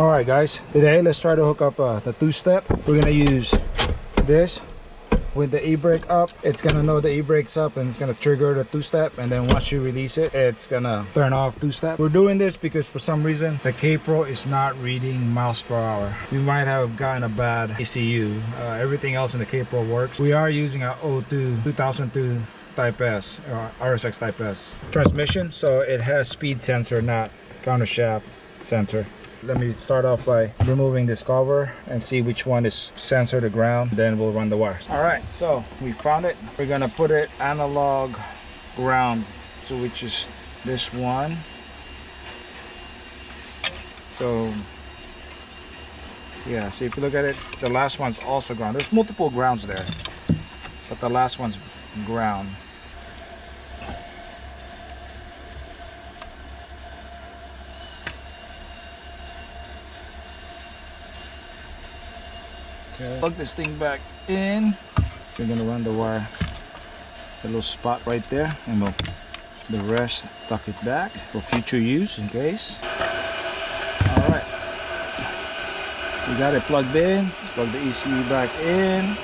All right guys, today let's try to hook up the two-step. We're gonna use this with the e-brake up. It's gonna know the e-brake's up and it's gonna trigger the two-step, and then once you release it, it's gonna turn off two-step. We're doing this because for some reason the K-Pro is not reading miles per hour. We might have gotten a bad ECU. Everything else in the K-Pro works. We are using a 2002 Type S or RSX Type S transmission, so it has speed sensor, not counter shaft sensor. Let me start off by removing this cover and see which one is sensor to ground, then we'll run the wires. All right, so we found it. We're gonna put it analog ground, so which is this one. So yeah, so if you look at it, the last one's also ground. There's multiple grounds there, but the last one's ground. Plug this thing back in. We're gonna run the wire, the little spot right there, and we'll the rest tuck it back for future use in case. All right, we got it plugged in. Let's plug the ECU back in.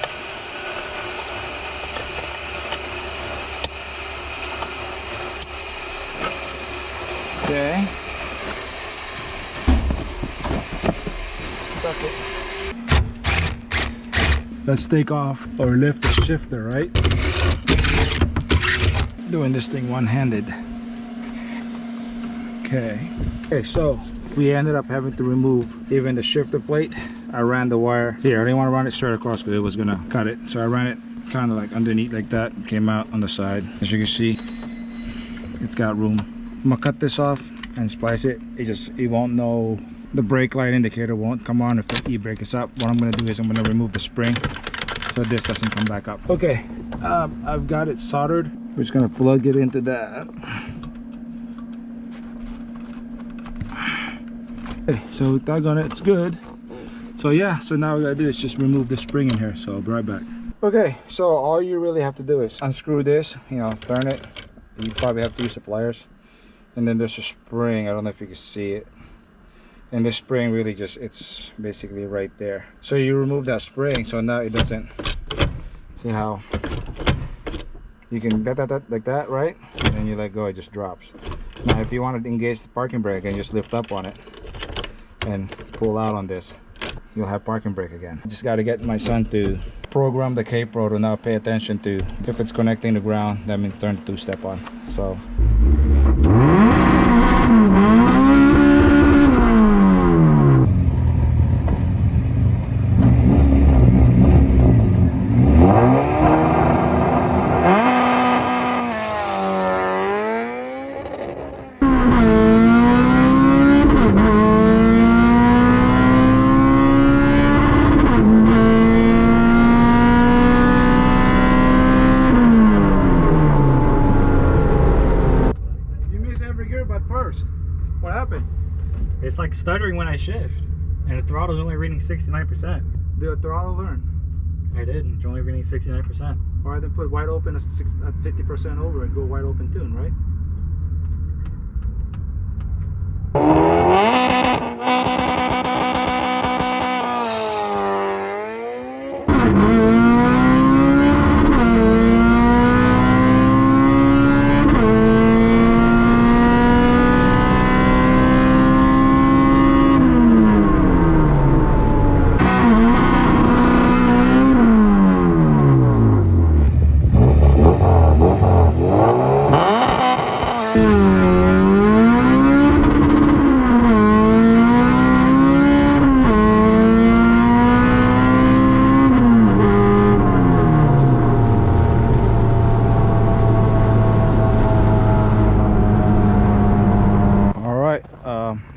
Okay, stuck it. Let's take off or lift the shifter, right? Doing this thing one-handed. Okay, so we ended up having to remove even the shifter plate. I ran the wire here. I didn't want to run it straight across because it was gonna cut it, so I ran it kind of like underneath like that. Came out on the side. As you can see, it's got room. I'm gonna cut this off and splice it. It won't know. The brake light indicator won't come on if the e-brake is up. What I'm going to do is I'm going to remove the spring so this doesn't come back up. Okay, I've got it soldered. We're just going to plug it into that. Okay, so doggone it, it's good. So yeah, so now what we got to do is just remove the spring in here. So I'll be right back. Okay, so all you really have to do is unscrew this, you know, turn it. You probably have to use the pliers. And then there's a spring. I don't know if you can see it. And this spring really just, it's basically right there. So you remove that spring, so now it doesn't, see how you can like that, right? And then you let go, it just drops. Now if you want to engage the parking brake and just lift up on it and pull out on this, you'll have parking brake again. I just got to get my son to program the K-Pro to now pay attention to if it's connecting the ground, that means turn the two-step on. So it's like stuttering when I shift, and the throttle's only reading 69%. the throttle learn. I did, it's only reading 69%. Or then put wide open at 50% over and go wide open tune, right?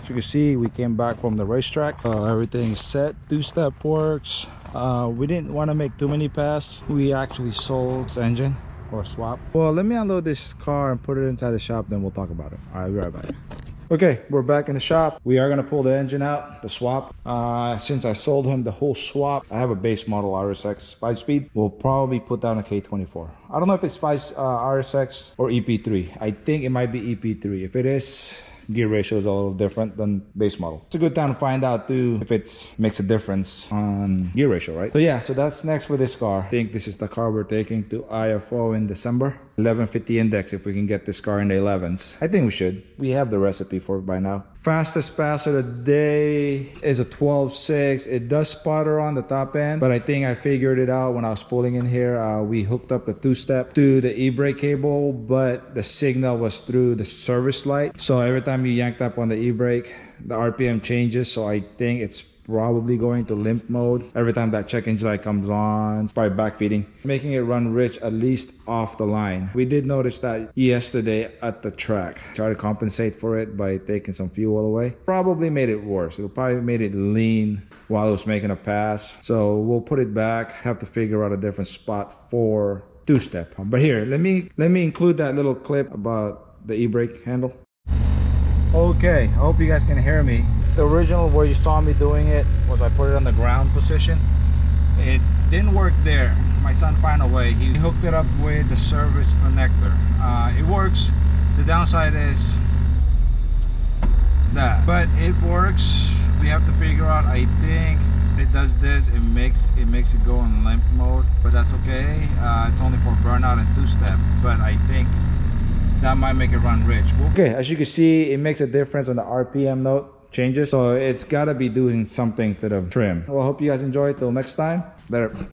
As you can see, we came back from the racetrack. Everything's set, two-step works. We didn't want to make too many passes. We actually sold this engine or swap. Well, let me unload this car and put it inside the shop, then we'll talk about it. All right, be right back. Okay, we're back in the shop. We are gonna pull the engine out, the swap. Since I sold him the whole swap, I have a base model RSX 5-speed. We'll probably put down a K24. I don't know if it's RSX or EP3. I think it might be EP3. If it is gear ratio is a little different than base model. It's a good time to find out too if it makes a difference on gear ratio, right? So yeah, so that's next with this car. I think this is the car we're taking to IFO in December. 1150 index if we can get this car in the 11s. I think we should. We have the recipe for it by now. Fastest pass of the day is a 12.6. It does sputter on the top end, but I think I figured it out when I was pulling in here. We hooked up the two-step to the e-brake cable, but the signal was through the service light. So every time you yanked up on the e-brake, the RPM changes. So I think it's probably going to limp mode every time that check engine light comes on. It's probably backfeeding, making it run rich at least off the line. We did notice that yesterday at the track. Try to compensate for it by taking some fuel away. Probably made it worse. It probably made it lean while it was making a pass. So we'll put it back. Have to figure out a different spot for two-step. But here, let me include that little clip about the e-brake handle. Okay, I hope you guys can hear me. The original where you saw me doing it was I put it on the ground position. It didn't work there. My son found a way. He hooked it up with the service connector. It works. The downside is that, but it works. We have to figure out. I think it does this. It makes it go in limp mode, but that's okay. It's only for burnout and two-step, but I think that might make it run rich. Okay, as you can see, it makes a difference on the RPM note changes, so it's got to be doing something to the trim. Well, I hope you guys enjoy it. Till next time, later.